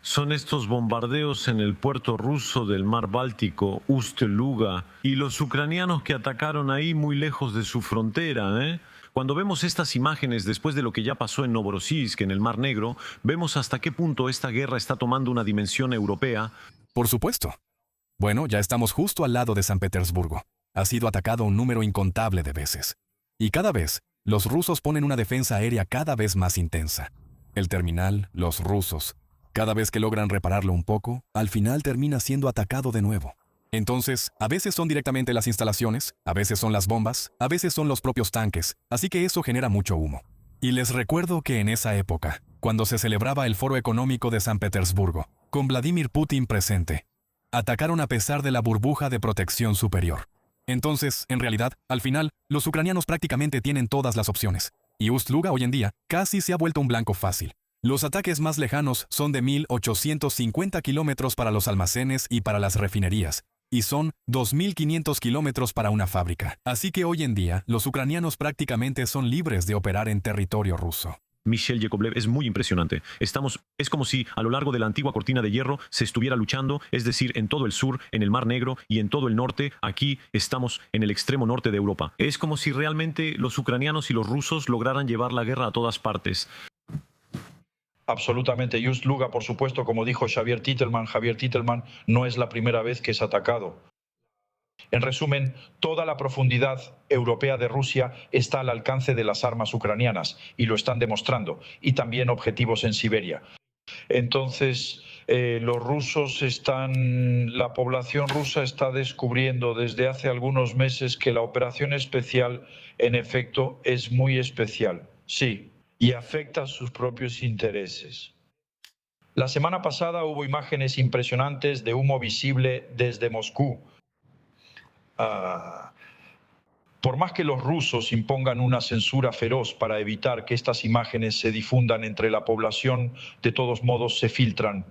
son estos bombardeos en el puerto ruso del mar Báltico, Ust-Luga, y los ucranianos que atacaron ahí muy lejos de su frontera, ¿eh? Cuando vemos estas imágenes después de lo que ya pasó en Novorossiysk, en el Mar Negro, vemos hasta qué punto esta guerra está tomando una dimensión europea. Por supuesto. Bueno, ya estamos justo al lado de San Petersburgo. Ha sido atacado un número incontable de veces. Y cada vez, los rusos ponen una defensa aérea cada vez más intensa. El terminal, los rusos, cada vez que logran repararlo un poco, al final termina siendo atacado de nuevo. Entonces, a veces son directamente las instalaciones, a veces son las bombas, a veces son los propios tanques, así que eso genera mucho humo. Y les recuerdo que en esa época, cuando se celebraba el Foro Económico de San Petersburgo, con Vladimir Putin presente, atacaron a pesar de la burbuja de protección superior. Entonces, en realidad, al final, los ucranianos prácticamente tienen todas las opciones. Y Ust-Luga hoy en día casi se ha vuelto un blanco fácil. Los ataques más lejanos son de 1.850 kilómetros para los almacenes y para las refinerías, y son 2.500 kilómetros para una fábrica. Así que hoy en día, los ucranianos prácticamente son libres de operar en territorio ruso. Michel Yakovlev, es muy impresionante. Es como si a lo largo de la antigua cortina de hierro se estuviera luchando, es decir, en todo el sur, en el Mar Negro y en todo el norte. Aquí estamos en el extremo norte de Europa. Es como si realmente los ucranianos y los rusos lograran llevar la guerra a todas partes. Absolutamente. Ust-Luga, por supuesto, como dijo Javier Titelman, no es la primera vez que es atacado. En resumen, toda la profundidad europea de Rusia está al alcance de las armas ucranianas, y lo están demostrando, y también objetivos en Siberia. Entonces, la población rusa está descubriendo desde hace algunos meses que la operación especial, en efecto, es muy especial. Sí, y afecta a sus propios intereses. La semana pasada hubo imágenes impresionantes de humo visible desde Moscú. Por más que los rusos impongan una censura feroz para evitar que estas imágenes se difundan entre la población, de todos modos se filtran.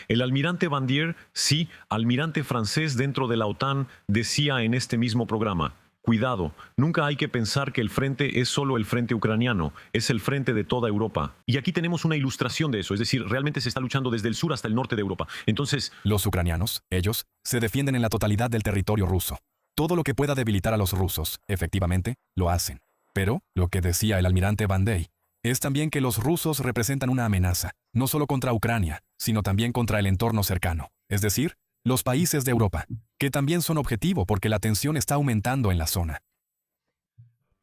El almirante Bandier, sí, almirante francés dentro de la OTAN, decía en este mismo programa: cuidado, nunca hay que pensar que el frente es solo el frente ucraniano, es el frente de toda Europa. Y aquí tenemos una ilustración de eso, es decir, realmente se está luchando desde el sur hasta el norte de Europa. Entonces, los ucranianos, ellos, se defienden en la totalidad del territorio ruso. Todo lo que pueda debilitar a los rusos, efectivamente, lo hacen. Pero, lo que decía el almirante Bandey, es también que los rusos representan una amenaza, no solo contra Ucrania, sino también contra el entorno cercano, es decir, los países de Europa, que también son objetivo porque la tensión está aumentando en la zona.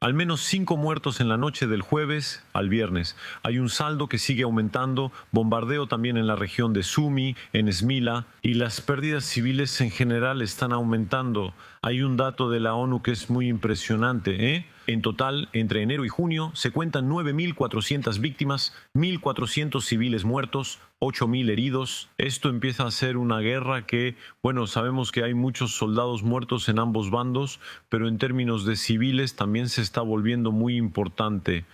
Al menos 5 muertos en la noche del jueves al viernes. Hay un saldo que sigue aumentando, bombardeo también en la región de Sumy, en Smila, y las pérdidas civiles en general están aumentando. Hay un dato de la ONU que es muy impresionante, ¿eh? En total, entre enero y junio, se cuentan 9.400 víctimas, 1.400 civiles muertos, 8.000 heridos. Esto empieza a ser una guerra que, bueno, sabemos que hay muchos soldados muertos en ambos bandos, pero en términos de civiles también se está volviendo muy importante.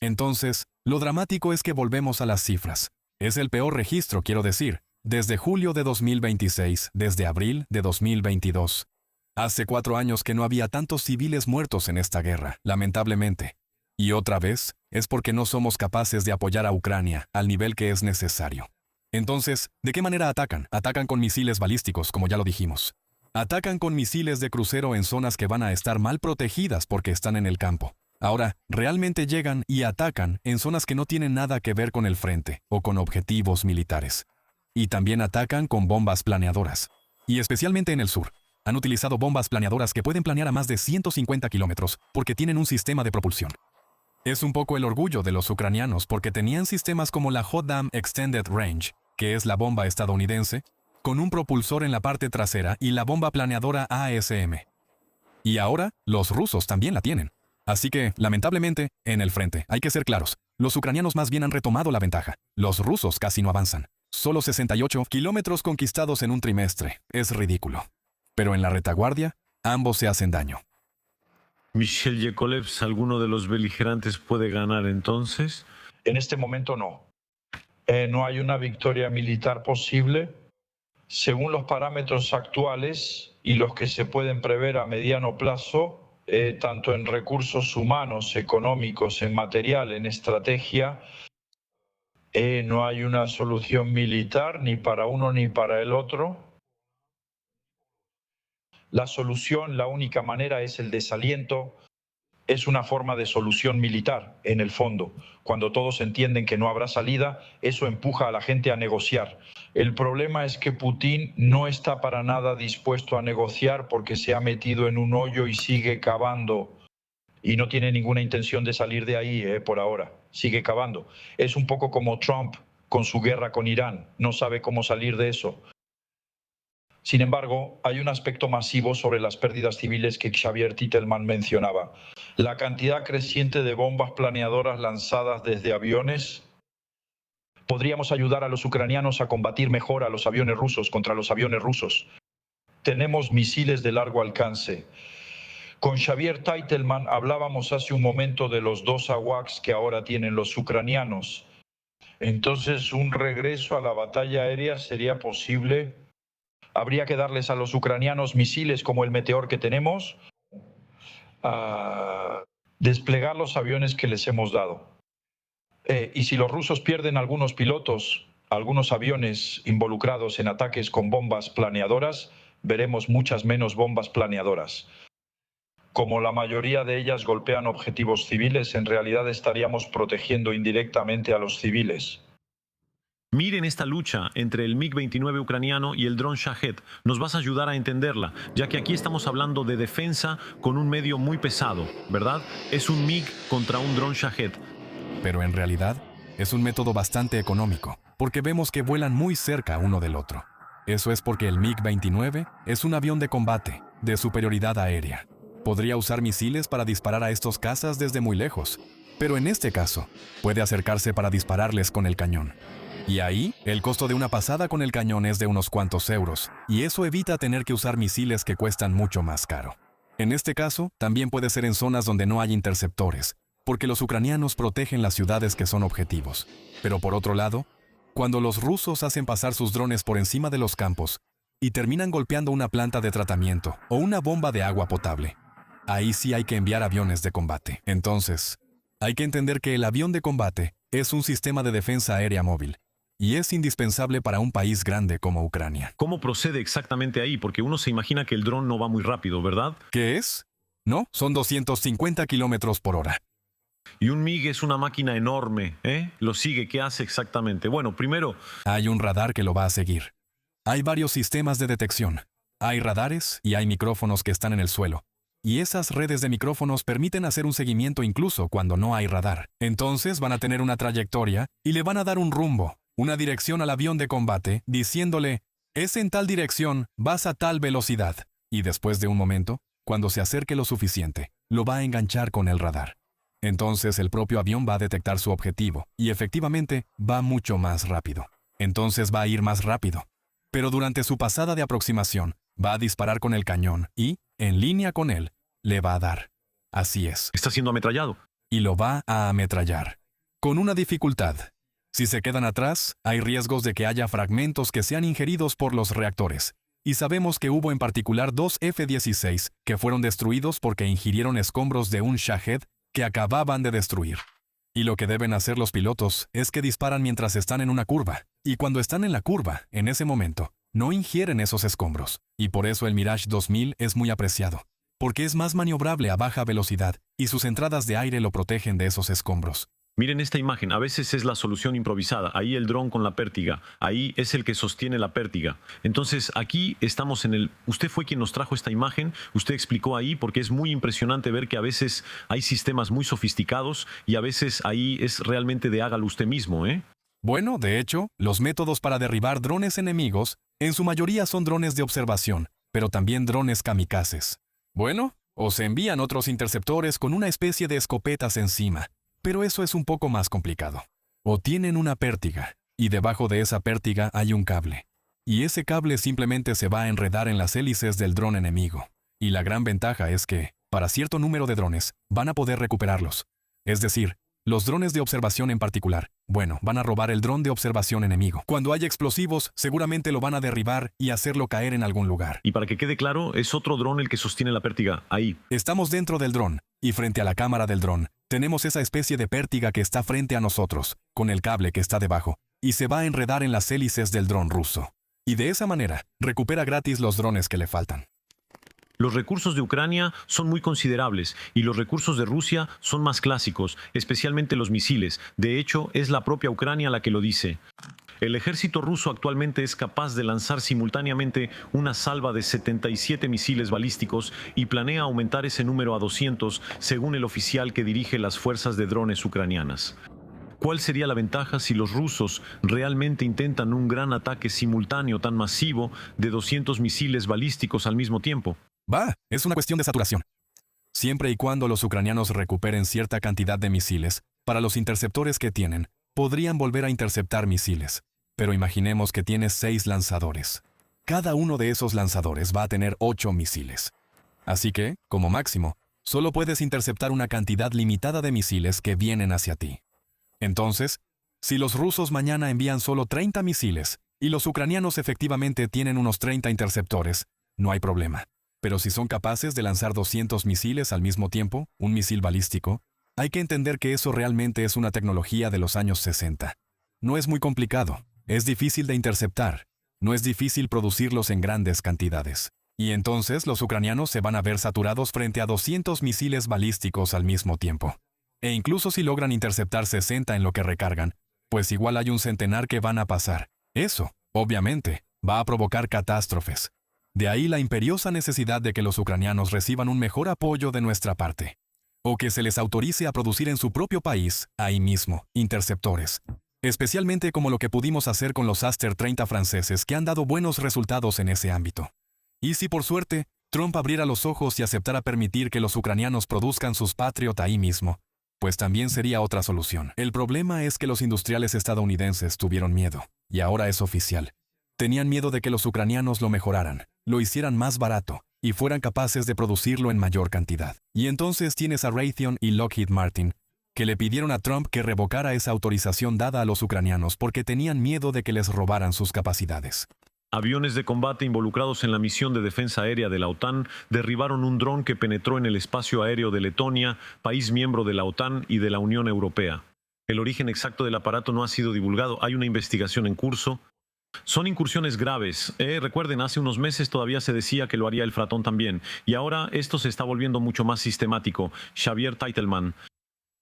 Entonces, lo dramático es que volvemos a las cifras. Es el peor registro, quiero decir, desde julio de 2026, desde abril de 2022. Hace 4 años que no había tantos civiles muertos en esta guerra, lamentablemente. Y otra vez, es porque no somos capaces de apoyar a Ucrania al nivel que es necesario. Entonces, ¿de qué manera atacan? Atacan con misiles balísticos, como ya lo dijimos. Atacan con misiles de crucero en zonas que van a estar mal protegidas porque están en el campo. Ahora, realmente llegan y atacan en zonas que no tienen nada que ver con el frente o con objetivos militares. Y también atacan con bombas planeadoras. Y especialmente en el sur. Han utilizado bombas planeadoras que pueden planear a más de 150 kilómetros porque tienen un sistema de propulsión. Es un poco el orgullo de los ucranianos porque tenían sistemas como la HOTDAM Extended Range, que es la bomba estadounidense, con un propulsor en la parte trasera y la bomba planeadora ASM. Y ahora, los rusos también la tienen. Así que, lamentablemente, en el frente, hay que ser claros, los ucranianos más bien han retomado la ventaja. Los rusos casi no avanzan. Solo 68 kilómetros conquistados en un trimestre. Es ridículo. Pero en la retaguardia, ambos se hacen daño. Michel Yakovlev, ¿alguno de los beligerantes puede ganar entonces? En este momento no. No hay una victoria militar posible. Según los parámetros actuales y los que se pueden prever a mediano plazo, tanto en recursos humanos, económicos, en material, en estrategia, No hay una solución militar ni para uno ni para el otro. La solución, la única manera es el desaliento. Es una forma de solución militar, en el fondo. Cuando todos entienden que no habrá salida, eso empuja a la gente a negociar. El problema es que Putin no está para nada dispuesto a negociar porque se ha metido en un hoyo y sigue cavando. Y no tiene ninguna intención de salir de ahí, por ahora. Sigue cavando. Es un poco como Trump con su guerra con Irán. No sabe cómo salir de eso. Sin embargo, hay un aspecto masivo sobre las pérdidas civiles que Xavier Titelman mencionaba. La cantidad creciente de bombas planeadoras lanzadas desde aviones. Podríamos ayudar a los ucranianos a combatir mejor a los aviones rusos contra los aviones rusos. Tenemos misiles de largo alcance. Con Xavier Titelman hablábamos hace un momento de los 2 AWACS que ahora tienen los ucranianos. Entonces, un regreso a la batalla aérea sería posible. Habría que darles a los ucranianos misiles como el Meteor que tenemos, desplegar los aviones que les hemos dado. Y si los rusos pierden algunos pilotos, algunos aviones involucrados en ataques con bombas planeadoras, veremos muchas menos bombas planeadoras. Como la mayoría de ellas golpean objetivos civiles, en realidad estaríamos protegiendo indirectamente a los civiles. Miren esta lucha entre el MiG-29 ucraniano y el dron Shahed. Nos vas a ayudar a entenderla, ya que aquí estamos hablando de defensa con un medio muy pesado, ¿verdad? Es un MiG contra un dron Shahed. Pero en realidad, es un método bastante económico, porque vemos que vuelan muy cerca uno del otro. Eso es porque el MiG-29 es un avión de combate, de superioridad aérea. Podría usar misiles para disparar a estos cazas desde muy lejos, pero en este caso, puede acercarse para dispararles con el cañón. Y ahí, el costo de una pasada con el cañón es de unos cuantos euros, y eso evita tener que usar misiles que cuestan mucho más caro. En este caso, también puede ser en zonas donde no hay interceptores, porque los ucranianos protegen las ciudades que son objetivos. Pero por otro lado, cuando los rusos hacen pasar sus drones por encima de los campos y terminan golpeando una planta de tratamiento o una bomba de agua potable, ahí sí hay que enviar aviones de combate. Entonces, hay que entender que el avión de combate es un sistema de defensa aérea móvil, y es indispensable para un país grande como Ucrania. ¿Cómo procede exactamente ahí? Porque uno se imagina que el dron no va muy rápido, ¿verdad? ¿Qué es? No, son 250 kilómetros por hora. Y un MiG es una máquina enorme, ¿eh? Lo sigue, ¿qué hace exactamente? Bueno, primero, Hay un radar que lo va a seguir. Hay varios sistemas de detección. Hay radares y hay micrófonos que están en el suelo. Y esas redes de micrófonos permiten hacer un seguimiento incluso cuando no hay radar. Entonces van a tener una trayectoria y le van a dar un rumbo, una dirección al avión de combate, diciéndole, es en tal dirección, vas a tal velocidad. Y después de un momento, cuando se acerque lo suficiente, lo va a enganchar con el radar. Entonces el propio avión va a detectar su objetivo, y efectivamente va mucho más rápido. Entonces va a ir más rápido. Pero durante su pasada de aproximación, va a disparar con el cañón y, en línea con él, le va a dar. Así es. está siendo ametrallado. Y lo va a ametrallar. Con una dificultad. Si se quedan atrás, hay riesgos de que haya fragmentos que sean ingeridos por los reactores. Y sabemos que hubo en particular 2 F-16 que fueron destruidos porque ingirieron escombros de un Shahed que acababan de destruir. Y lo que deben hacer los pilotos es que disparan mientras están en una curva. Y cuando están en la curva, en ese momento, no ingieren esos escombros. Y por eso el Mirage 2000 es muy apreciado. Porque es más maniobrable a baja velocidad y sus entradas de aire lo protegen de esos escombros. Miren esta imagen, a veces es la solución improvisada. Ahí el dron con la pértiga, ahí es el que sostiene la pértiga. Entonces aquí estamos en el... Usted fue quien nos trajo esta imagen, usted explicó ahí porque es muy impresionante ver que a veces hay sistemas muy sofisticados y a veces ahí es realmente de hágalo usted mismo, ¿eh? Bueno, de hecho, los métodos para derribar drones enemigos en su mayoría son drones de observación, pero también drones kamikazes. Bueno, o se envían otros interceptores con una especie de escopetas encima. Pero eso es un poco más complicado. O tienen una pértiga, y debajo de esa pértiga hay un cable. Y ese cable simplemente se va a enredar en las hélices del dron enemigo. Y la gran ventaja es que, para cierto número de drones, van a poder recuperarlos. Es decir, los drones de observación en particular, bueno, van a robar el dron de observación enemigo. Cuando haya explosivos, seguramente lo van a derribar y hacerlo caer en algún lugar. Y para que quede claro, es otro dron el que sostiene la pértiga, ahí. Estamos dentro del dron, y frente a la cámara del dron, Tenemos esa especie de pértiga que está frente a nosotros, con el cable que está debajo, y se va a enredar en las hélices del dron ruso. Y de esa manera, recupera gratis los drones que le faltan. Los recursos de Ucrania son muy considerables y los recursos de Rusia son más clásicos, especialmente los misiles. De hecho, es la propia Ucrania la que lo dice. El ejército ruso actualmente es capaz de lanzar simultáneamente una salva de 77 misiles balísticos y planea aumentar ese número a 200, según el oficial que dirige las fuerzas de drones ucranianas. ¿Cuál sería la ventaja si los rusos realmente intentan un gran ataque simultáneo tan masivo de 200 misiles balísticos al mismo tiempo? Es una cuestión de saturación. Siempre y cuando los ucranianos recuperen cierta cantidad de misiles, para los interceptores que tienen, podrían volver a interceptar misiles. Pero imaginemos que tienes 6 lanzadores. Cada uno de esos lanzadores va a tener 8 misiles. Así que, como máximo, solo puedes interceptar una cantidad limitada de misiles que vienen hacia ti. Entonces, si los rusos mañana envían solo 30 misiles y los ucranianos efectivamente tienen unos 30 interceptores, no hay problema. Pero si son capaces de lanzar 200 misiles al mismo tiempo, un misil balístico, hay que entender que eso realmente es una tecnología de los años 60. No es muy complicado, es difícil de interceptar, no es difícil producirlos en grandes cantidades. Y entonces los ucranianos se van a ver saturados frente a 200 misiles balísticos al mismo tiempo. E incluso si logran interceptar 60 en lo que recargan, pues igual hay un centenar que van a pasar. Eso, obviamente, va a provocar catástrofes. De ahí la imperiosa necesidad de que los ucranianos reciban un mejor apoyo de nuestra parte. O que se les autorice a producir en su propio país, ahí mismo, interceptores. Especialmente como lo que pudimos hacer con los Aster 30 franceses que han dado buenos resultados en ese ámbito. Y si por suerte, Trump abriera los ojos y aceptara permitir que los ucranianos produzcan sus Patriot ahí mismo, pues también sería otra solución. El problema es que los industriales estadounidenses tuvieron miedo, y ahora es oficial. Tenían miedo de que los ucranianos lo mejoraran, lo hicieran más barato, y fueran capaces de producirlo en mayor cantidad. Y entonces tienes a Raytheon y Lockheed Martin, que le pidieron a Trump que revocara esa autorización dada a los ucranianos porque tenían miedo de que les robaran sus capacidades. Aviones de combate involucrados en la misión de defensa aérea de la OTAN derribaron un dron que penetró en el espacio aéreo de Letonia, país miembro de la OTAN y de la Unión Europea. El origen exacto del aparato no ha sido divulgado, hay una investigación en curso. Son incursiones graves. Recuerden, hace unos meses todavía se decía que lo haría el Fratón también, y ahora esto se está volviendo mucho más sistemático. Xavier Teitelman.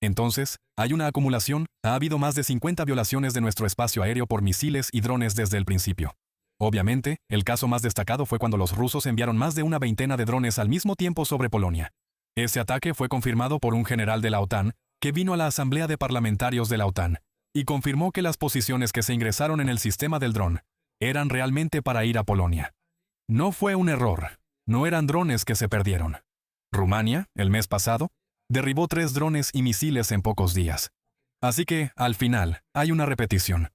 Entonces, hay una acumulación, ha habido más de 50 violaciones de nuestro espacio aéreo por misiles y drones desde el principio. Obviamente, el caso más destacado fue cuando los rusos enviaron más de una veintena de drones al mismo tiempo sobre Polonia. Ese ataque fue confirmado por un general de la OTAN, que vino a la Asamblea de Parlamentarios de la OTAN, y confirmó que las posiciones que se ingresaron en el sistema del dron eran realmente para ir a Polonia. No fue un error, no eran drones que se perdieron. Rumania, el mes pasado, derribó 3 drones y misiles en pocos días. Así que, al final, hay una repetición.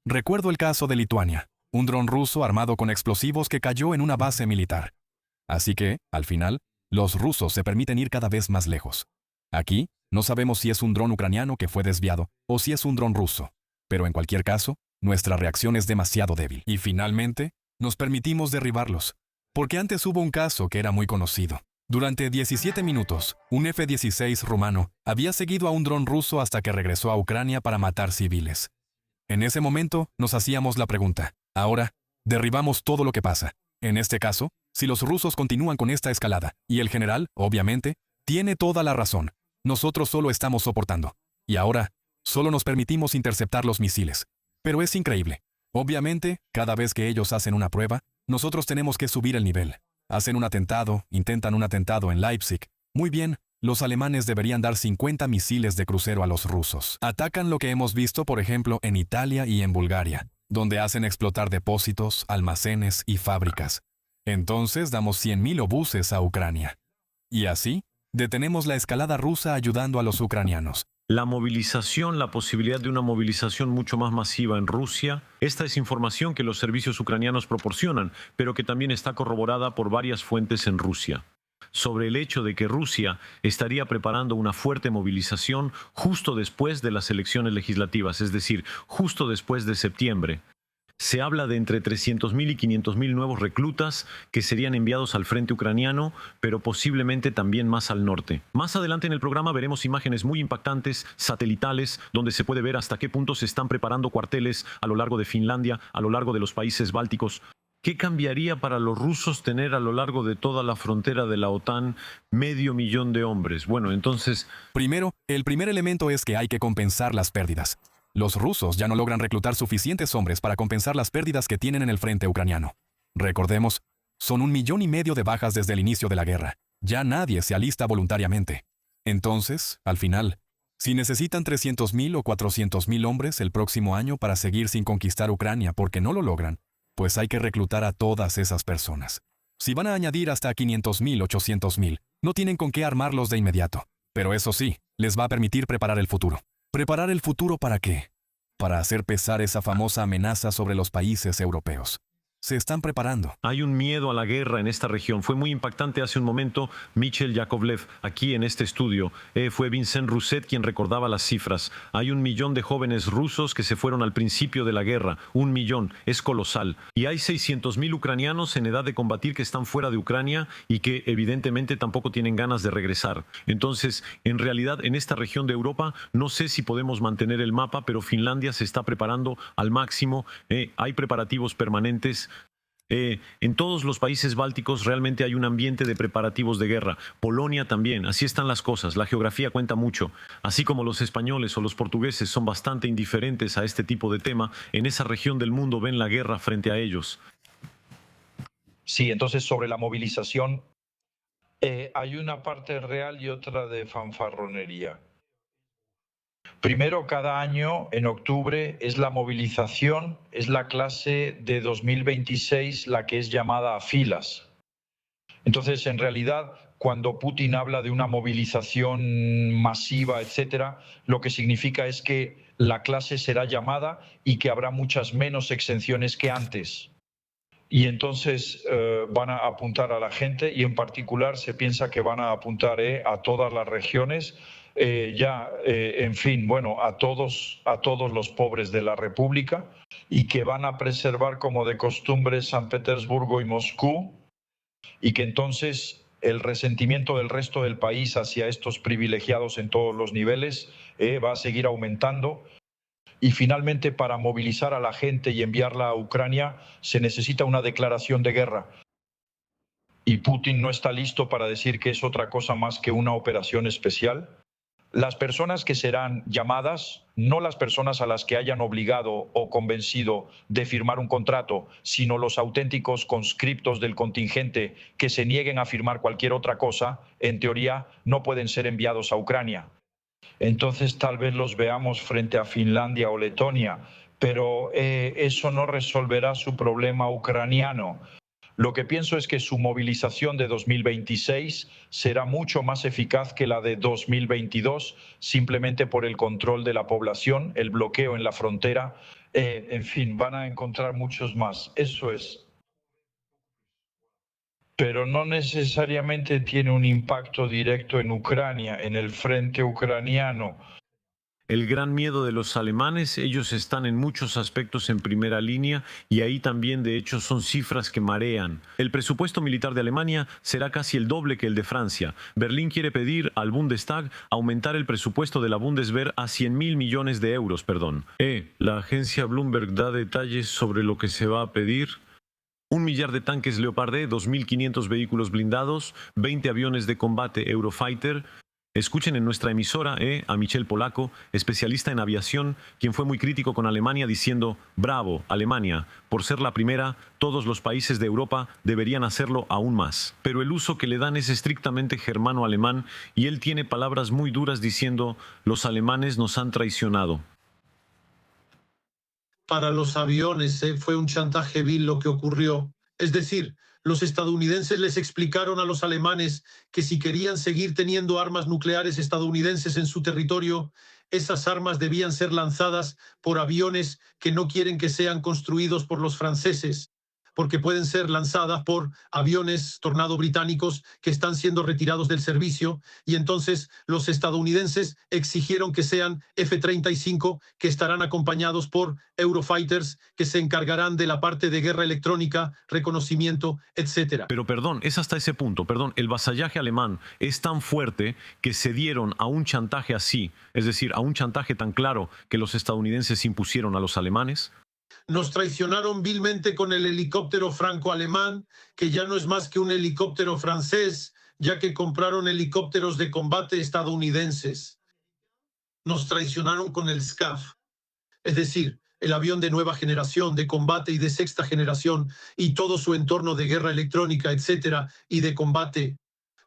Recuerdo el caso de Lituania, un dron ruso armado con explosivos que cayó en una base militar. Así que, al final, los rusos se permiten ir cada vez más lejos. Aquí, no sabemos si es un dron ucraniano que fue desviado o si es un dron ruso, pero en cualquier caso, nuestra reacción es demasiado débil. Y finalmente, nos permitimos derribarlos, porque antes hubo un caso que era muy conocido. Durante 17 minutos, un F-16 rumano había seguido a un dron ruso hasta que regresó a Ucrania para matar civiles. En ese momento, nos hacíamos la pregunta, ahora, derribamos todo lo que pasa. En este caso, si los rusos continúan con esta escalada, y el general, obviamente, tiene toda la razón, nosotros solo estamos soportando. Y ahora, solo nos permitimos interceptar los misiles. Pero es increíble. Obviamente, cada vez que ellos hacen una prueba, nosotros tenemos que subir el nivel. Hacen un atentado, intentan un atentado en Leipzig. Muy bien, los alemanes deberían dar 50 misiles de crucero a los rusos. Atacan lo que hemos visto, por ejemplo, en Italia y en Bulgaria, donde hacen explotar depósitos, almacenes y fábricas. Entonces damos 100.000 obuses a Ucrania. Y así, detenemos la escalada rusa ayudando a los ucranianos. La movilización, la posibilidad de una movilización mucho más masiva en Rusia, esta es información que los servicios ucranianos proporcionan, pero que también está corroborada por varias fuentes en Rusia, sobre el hecho de que Rusia estaría preparando una fuerte movilización justo después de las elecciones legislativas, es decir, justo después de septiembre. Se habla de entre 300.000 y 500.000 nuevos reclutas que serían enviados al frente ucraniano, pero posiblemente también más al norte. Más adelante en el programa veremos imágenes muy impactantes, satelitales, donde se puede ver hasta qué punto se están preparando cuarteles a lo largo de Finlandia, a lo largo de los países bálticos. ¿Qué cambiaría para los rusos tener a lo largo de toda la frontera de la OTAN 500.000 de hombres? Bueno, entonces, Primero, el primer elemento es que hay que compensar las pérdidas. Los rusos ya no logran reclutar suficientes hombres para compensar las pérdidas que tienen en el frente ucraniano. Recordemos, son 1,5 millones de bajas desde el inicio de la guerra. Ya nadie se alista voluntariamente. Entonces, al final, si necesitan 300.000 o 400.000 hombres el próximo año para seguir sin conquistar Ucrania porque no lo logran, pues hay que reclutar a todas esas personas. Si van a añadir hasta 500.000, 800.000, no tienen con qué armarlos de inmediato. Pero eso sí, les va a permitir preparar el futuro. ¿Preparar el futuro para qué? Para hacer pesar esa famosa amenaza sobre los países europeos. Se están preparando. hay un miedo a la guerra en esta región. Fue muy impactante hace un momento Michel Yakovlev, aquí en este estudio. Fue Vincent Rousset quien recordaba las cifras. Hay 1 millón de jóvenes rusos que se fueron al principio de la guerra. 1 millón, es colosal. Y hay 600.000 ucranianos en edad de combatir que están fuera de Ucrania y que evidentemente tampoco tienen ganas de regresar. Entonces, en realidad, en esta región de Europa, no sé si podemos mantener el mapa, pero Finlandia se está preparando al máximo. Hay preparativos permanentes. En todos los países bálticos realmente hay un ambiente de preparativos de guerra. Polonia también, así están las cosas. La geografía cuenta mucho. Así como los españoles o los portugueses son bastante indiferentes a este tipo de tema, en esa región del mundo ven la guerra frente a ellos. Sí, entonces sobre la movilización, hay una parte real y otra de fanfarronería. Primero, cada año, en octubre, es la movilización, es la clase de 2026 la que es llamada a filas. Entonces, en realidad, cuando Putin habla de una movilización masiva, etcétera, lo que significa es que la clase será llamada y que habrá muchas menos exenciones que antes. Y entonces van a apuntar a la gente y en particular se piensa que van a apuntar a todas las regiones, en fin, bueno, a todos los pobres de la República, y que van a preservar como de costumbre San Petersburgo y Moscú, y que entonces el resentimiento del resto del país hacia estos privilegiados en todos los niveles va a seguir aumentando. Y finalmente, para movilizar a la gente y enviarla a Ucrania, se necesita una declaración de guerra. Y Putin no está listo para decir que es otra cosa más que una operación especial. Las personas que serán llamadas, no las personas a las que hayan obligado o convencido de firmar un contrato, sino los auténticos conscriptos del contingente que se nieguen a firmar cualquier otra cosa, en teoría no pueden ser enviados a Ucrania. Entonces tal vez los veamos frente a Finlandia o Letonia, pero eso no resolverá su problema ucraniano. Lo que pienso es que su movilización de 2026 será mucho más eficaz que la de 2022, simplemente por el control de la población, el bloqueo en la frontera. En fin, van a encontrar muchos más. Eso es. Pero no necesariamente tiene un impacto directo en Ucrania, en el frente ucraniano. El gran miedo de los alemanes, ellos están en muchos aspectos en primera línea y ahí también de hecho son cifras que marean. El presupuesto militar de Alemania será casi el doble que el de Francia. Berlín quiere pedir al Bundestag aumentar el presupuesto de la Bundeswehr a 100.000 millones de euros. La agencia Bloomberg da detalles sobre lo que se va a pedir. 1 millar de tanques Leopard 2.500 vehículos blindados, 20 aviones de combate Eurofighter. Escuchen en nuestra emisora a Michel Polaco, especialista en aviación, quien fue muy crítico con Alemania diciendo: bravo, Alemania, por ser la primera, todos los países de Europa deberían hacerlo aún más. Pero el uso que le dan es estrictamente germano-alemán y él tiene palabras muy duras diciendo: los alemanes nos han traicionado. Para los aviones fue un chantaje vil lo que ocurrió. Es decir, los estadounidenses les explicaron a los alemanes que si querían seguir teniendo armas nucleares estadounidenses en su territorio, esas armas debían ser lanzadas por aviones que no quieren que sean construidos por los franceses. porque pueden ser lanzadas por aviones Tornado británicos que están siendo retirados del servicio, y entonces los estadounidenses exigieron que sean F-35, que estarán acompañados por Eurofighters, que se encargarán de la parte de guerra electrónica, reconocimiento, etc. Pero perdón, es hasta ese punto, perdón, el vasallaje alemán es tan fuerte que cedieron a un chantaje así, es decir, a un chantaje tan claro que los estadounidenses impusieron a los alemanes. Nos traicionaron vilmente con el helicóptero franco-alemán, que ya no es más que un helicóptero francés, ya que compraron helicópteros de combate estadounidenses. Nos traicionaron con el SCAF, es decir, el avión de nueva generación, de combate y de sexta generación, y todo su entorno de guerra electrónica, etcétera, y de combate,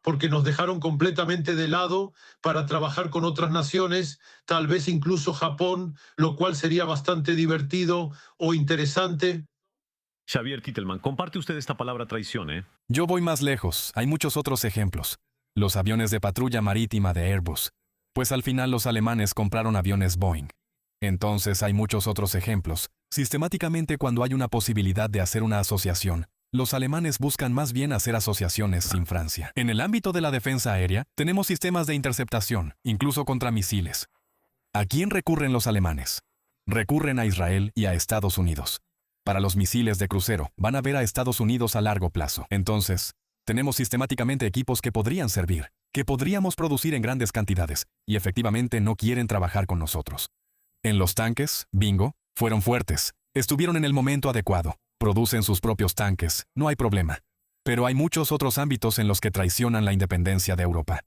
porque nos dejaron completamente de lado para trabajar con otras naciones, tal vez incluso Japón, lo cual sería bastante divertido o interesante. Xavier Titelman, comparte usted esta palabra traición, ¿eh? Yo voy más lejos, hay muchos otros ejemplos. Los aviones de patrulla marítima de Airbus. Pues al final los alemanes compraron aviones Boeing. Entonces hay muchos otros ejemplos. Sistemáticamente cuando hay una posibilidad de hacer una asociación, los alemanes buscan más bien hacer asociaciones sin Francia. En el ámbito de la defensa aérea, tenemos sistemas de interceptación, incluso contra misiles. ¿A quién recurren los alemanes? Recurren a Israel y a Estados Unidos. Para los misiles de crucero, van a ver a Estados Unidos a largo plazo. Entonces, tenemos sistemáticamente equipos que podrían servir, que podríamos producir en grandes cantidades, y efectivamente no quieren trabajar con nosotros. En los tanques, bingo, fueron fuertes, estuvieron en el momento adecuado, producen sus propios tanques, no hay problema. Pero hay muchos otros ámbitos en los que traicionan la independencia de Europa.